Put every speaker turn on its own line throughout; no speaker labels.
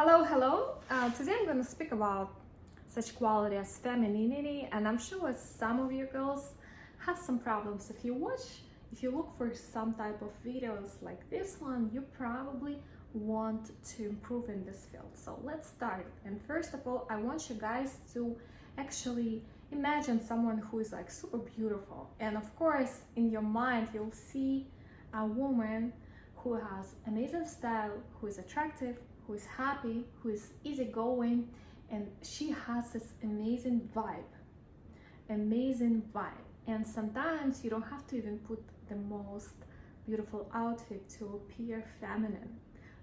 Hello. Today I'm going to speak about such quality as femininity, and I'm sure some of you girls have some problems. If you look for some type of videos like this one, you probably want to improve in this field. So let's start. And first of all, I want you guys to actually imagine someone who is like super beautiful. And of course, in your mind, you'll see a woman who has amazing style, who is attractive, who is happy, who is easygoing, and she has this amazing vibe. And sometimes you don't have to even put the most beautiful outfit to appear feminine,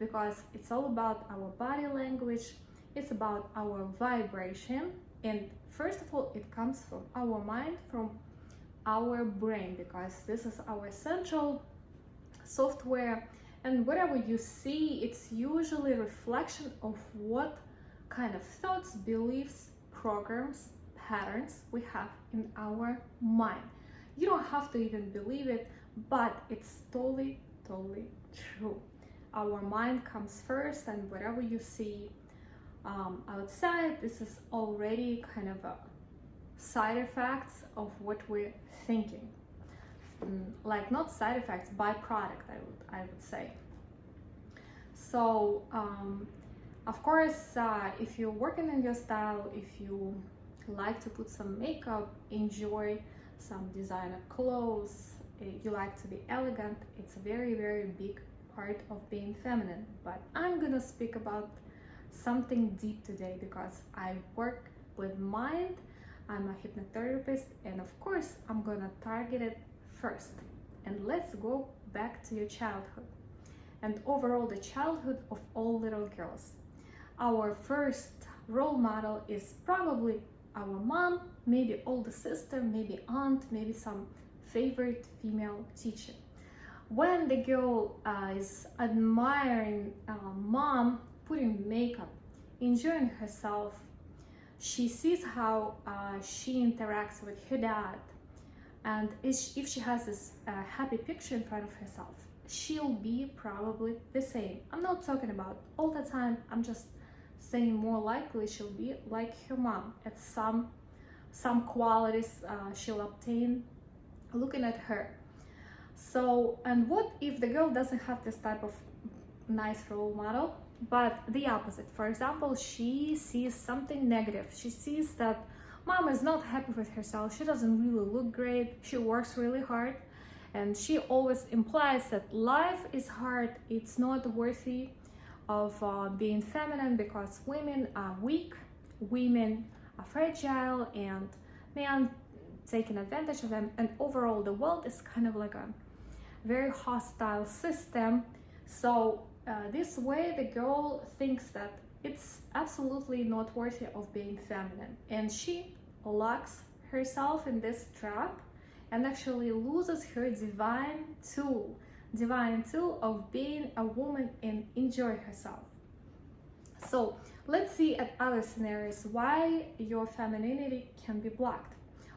because it's all about our body language, it's about our vibration, and first of all, it comes from our mind, from our brain, because this is our central software. And whatever you see, it's usually a reflection of what kind of thoughts, beliefs, programs, patterns we have in our mind. You don't have to even believe it, but it's totally true. Our mind comes first, and whatever you see outside, this is already kind of a side effects of what we're thinking. Like not side effects, byproduct, I would say. So of course, if you're working on your style, if you like to put some makeup, enjoy some designer clothes, you like to be elegant, it's a very big part of being feminine. But I'm gonna speak about something deep today, because I work with mind, I'm a hypnotherapist, and of course I'm gonna target it first. And let's go back to your childhood and overall the childhood of all little girls. Our first role model is probably our mom, maybe older sister, maybe aunt, maybe some favorite female teacher. When the girl is admiring mom, putting makeup, enjoying herself, she sees how she interacts with her dad. And if she has this happy picture in front of herself, she'll be probably the same. I'm not talking about all the time, I'm just saying more likely she'll be like her mom at some qualities she'll obtain looking at her. So, and what if the girl doesn't have this type of nice role model, but the opposite? For example, she sees something negative. She sees that mom is not happy with herself, she doesn't really look great, she works really hard, and she always implies that life is hard, it's not worthy of being feminine, because women are weak, women are fragile, and men taking advantage of them, and overall the world is kind of like a very hostile system. So this way the girl thinks that it's absolutely not worthy of being feminine, and she locks herself in this trap and actually loses her divine tool of being a woman and enjoy herself. So let's see at other scenarios why your femininity can be blocked.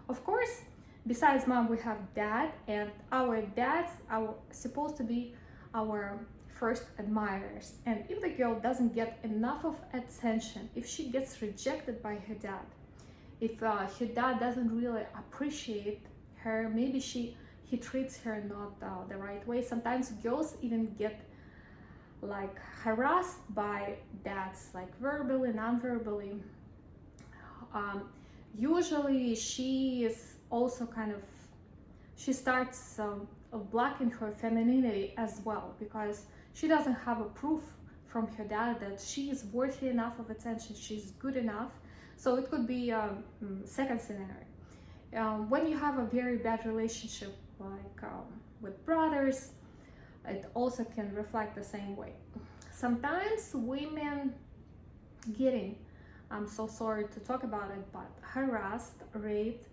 Of course, besides mom, we have dad, and our dads are supposed to be our first admirers. And if the girl doesn't get enough of attention, if she gets rejected by her dad, if her dad doesn't really appreciate her, maybe he treats her not the right way. Sometimes girls even get like harassed by dads, like verbally, non-verbally. Usually she is also she starts blocking her femininity as well, because she doesn't have a proof from her dad that she is worthy enough of attention, she's good enough. So it could be a second scenario. When you have a very bad relationship, like with brothers, it also can reflect the same way. Sometimes women getting, I'm so sorry to talk about it, but harassed, raped,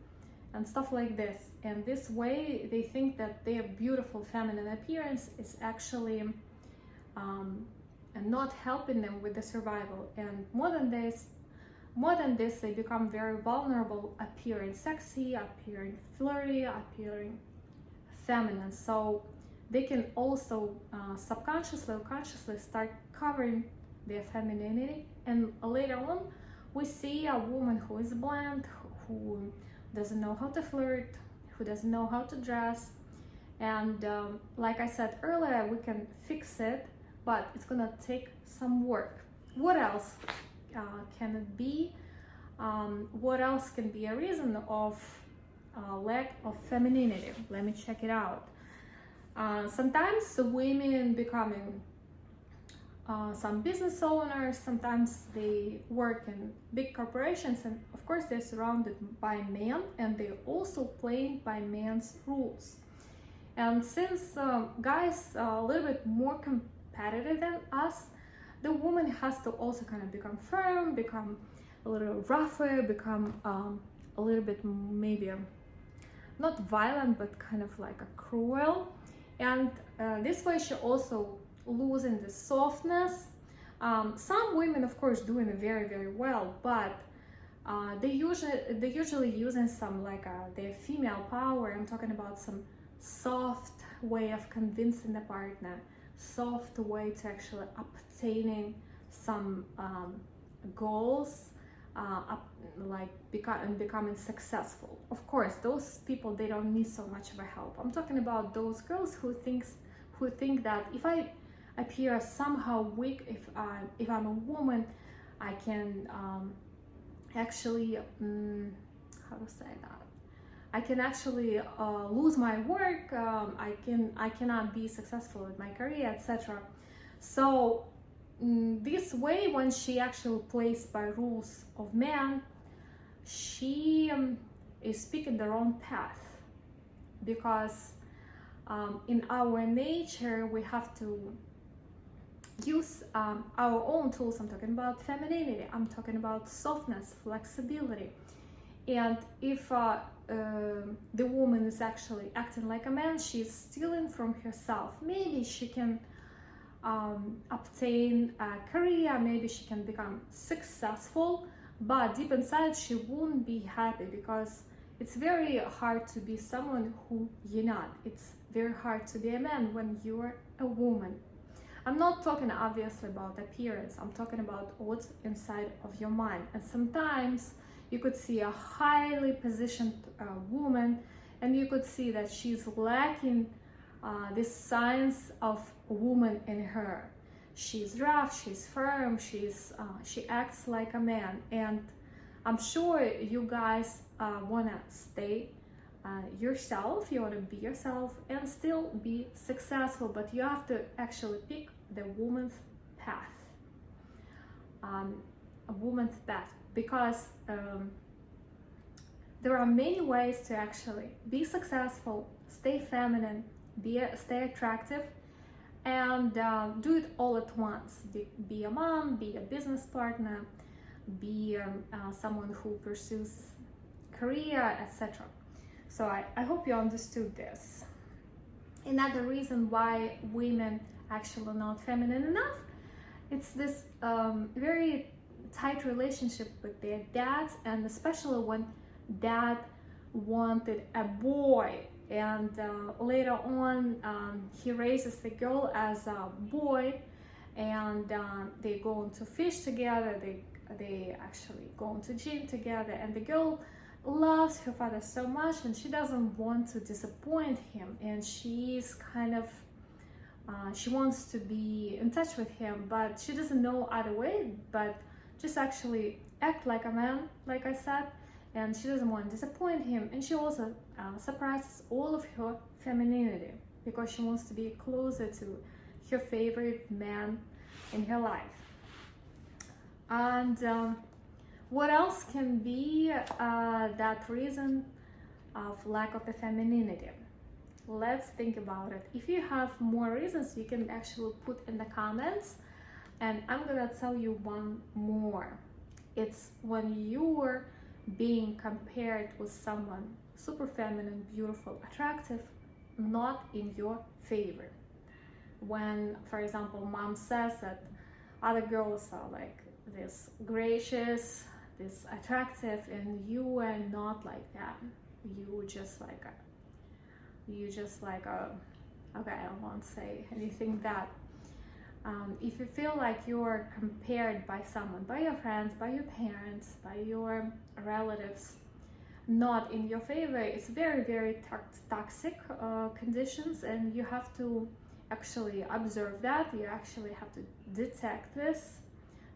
and stuff like this. And this way they think that their beautiful feminine appearance is actually not helping them with the survival. And more than this, they become very vulnerable, appearing sexy, appearing flirty, appearing feminine. So they can also subconsciously or consciously start covering their femininity, and later on we see a woman who is bland, who doesn't know how to flirt, who doesn't know how to dress. And like I said earlier, we can fix it, but it's gonna take some work. What else can it be? What else can be a reason of lack of femininity? Let me check it out. Sometimes women becoming some business owners, sometimes they work in big corporations, and of course they're surrounded by men, and they're also playing by men's rules. And since guys are a little bit more competitive than us, the woman has to also kind of become firm, become a little rougher, become a little bit maybe not violent, but kind of like a cruel. And this way she also losing the softness. Some women, of course, doing it very well, but they usually using some like their female power. I'm talking about some soft way of convincing the partner, soft way to actually obtaining some goals, like becoming successful. Of course, those people, they don't need so much of a help. I'm talking about those girls who think that if I appear somehow weak, if I'm a woman, I can actually how to say that, I can actually lose my work, I cannot be successful in my career, etc. So this way, when she actually plays by rules of man, she is picking the wrong path, because in our nature we have to use our own tools. I'm talking about femininity, I'm talking about softness, flexibility. And if the woman is actually acting like a man, she's stealing from herself. Maybe she can obtain a career, maybe she can become successful, but deep inside she won't be happy, because it's very hard to be someone who you're not. It's very hard to be a man when you're a woman. I'm not talking obviously about appearance, I'm talking about what's inside of your mind. And sometimes you could see a highly positioned woman, and you could see that she's lacking this signs of woman in her. She's rough, she's firm, she acts like a man. And I'm sure you guys wanna stay yourself, you wanna be yourself and still be successful, but you have to actually pick the woman's path, a woman's path, because there are many ways to actually be successful, stay feminine, stay attractive, and do it all at once. Be a mom, be a business partner, be someone who pursues career, etc. So I hope you understood this. Another reason why women actually not feminine enough, it's this very tight relationship with their dads, and especially when dad wanted a boy, and later on he raises the girl as a boy, and they go into fish together, they actually go into gym together, and the girl loves her father so much, and she doesn't want to disappoint him, and she's kind of she wants to be in touch with him, but she doesn't know other way but just actually act like a man, like I said, and she doesn't want to disappoint him. And she also suppresses all of her femininity because she wants to be closer to her favorite man in her life. And what else can be that reason of lack of the femininity? Let's think about it. If you have more reasons, you can actually put in the comments, and I'm gonna tell you one more. It's when you're being compared with someone super feminine, beautiful, attractive, not in your favor. When, for example, mom says that other girls are like this gracious, this attractive, and you are not like that. You just like okay, I won't say anything that If you feel like you're compared by someone, by your friends, by your parents, by your relatives, not in your favor, it's very, very toxic conditions, and you have to actually observe that. You actually have to detect this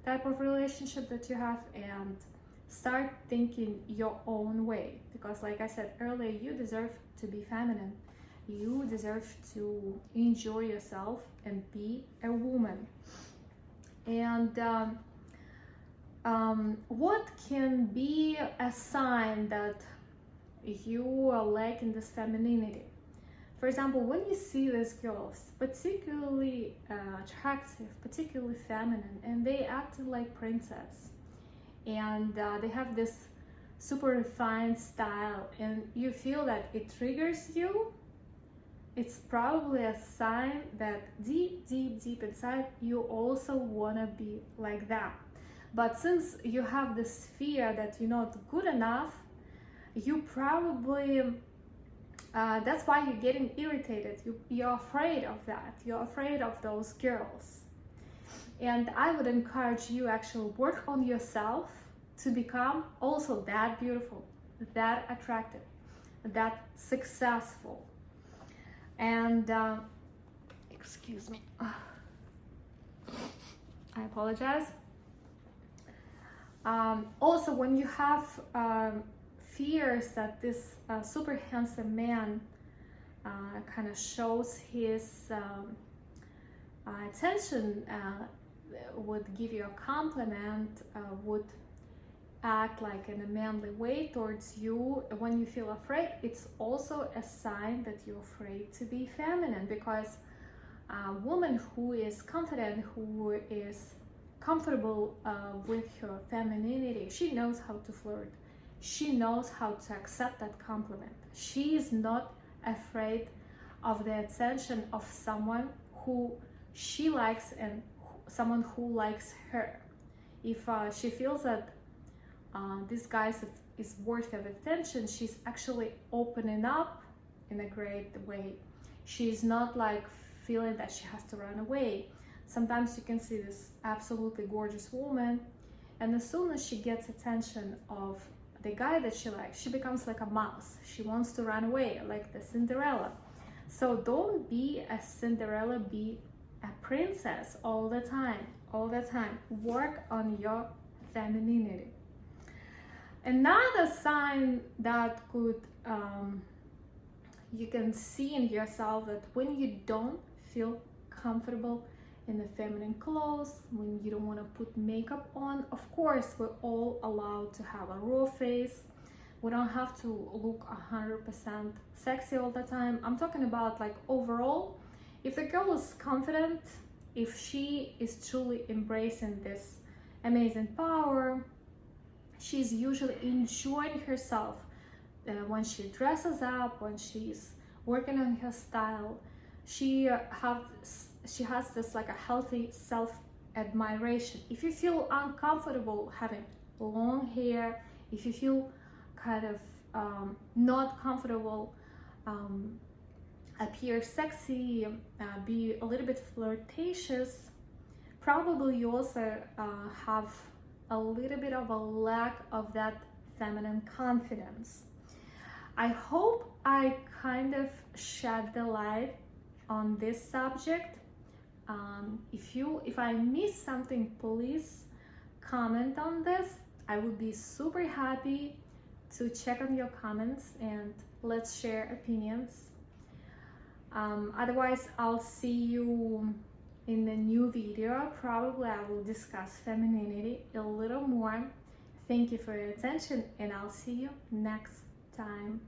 type of relationship that you have and start thinking your own way, because like I said earlier, you deserve to be feminine. You deserve to enjoy yourself and be a woman. And what can be a sign that you are lacking this femininity? For example, when you see these girls, particularly attractive, particularly feminine, and they acting like princess, and they have this super refined style, and you feel that it triggers you, it's probably a sign that deep, deep, deep inside you also want to be like that. But since you have this fear that you're not good enough, you probably that's why you're getting irritated. You're afraid of that. You're afraid of those girls. And I would encourage you actually work on yourself to become also that beautiful, that attractive, that successful. And excuse me, I apologize. Also, when you have fears that this super handsome man kind of shows his attention, would give you a compliment, would act like in a manly way towards you, when you feel afraid, it's also a sign that you're afraid to be feminine, because a woman who is confident, who is comfortable with her femininity, she knows how to flirt. She knows how to accept that compliment. She is not afraid of the attention of someone who she likes and someone who likes her. If she feels that this guy is worth of attention, she's actually opening up in a great way. She's not like feeling that she has to run away. Sometimes you can see this absolutely gorgeous woman, and as soon as she gets attention of the guy that she likes, she becomes like a mouse. She wants to run away, like the Cinderella. So don't be a Cinderella, be a princess all the time, all the time. Work on your femininity. Another sign that could you can see in yourself, that when you don't feel comfortable in the feminine clothes, when you don't want to put makeup on. Of course, we're all allowed to have a raw face. We don't have to look 100% sexy all the time. I'm talking about like overall, if the girl is confident, if she is truly embracing this amazing power, she's usually enjoying herself when she dresses up, when she's working on her style. She has this like a healthy self-admiration. If you feel uncomfortable having long hair, if you feel kind of not comfortable, appear sexy, be a little bit flirtatious, probably you also have a little bit of a lack of that feminine confidence. I hope I kind of shed the light on this subject. If I missed something, please comment on this. I would be super happy to check on your comments and let's share opinions. Otherwise, I'll see you in the new video. Probably I will discuss femininity a little more. Thank you for your attention, and I'll see you next time.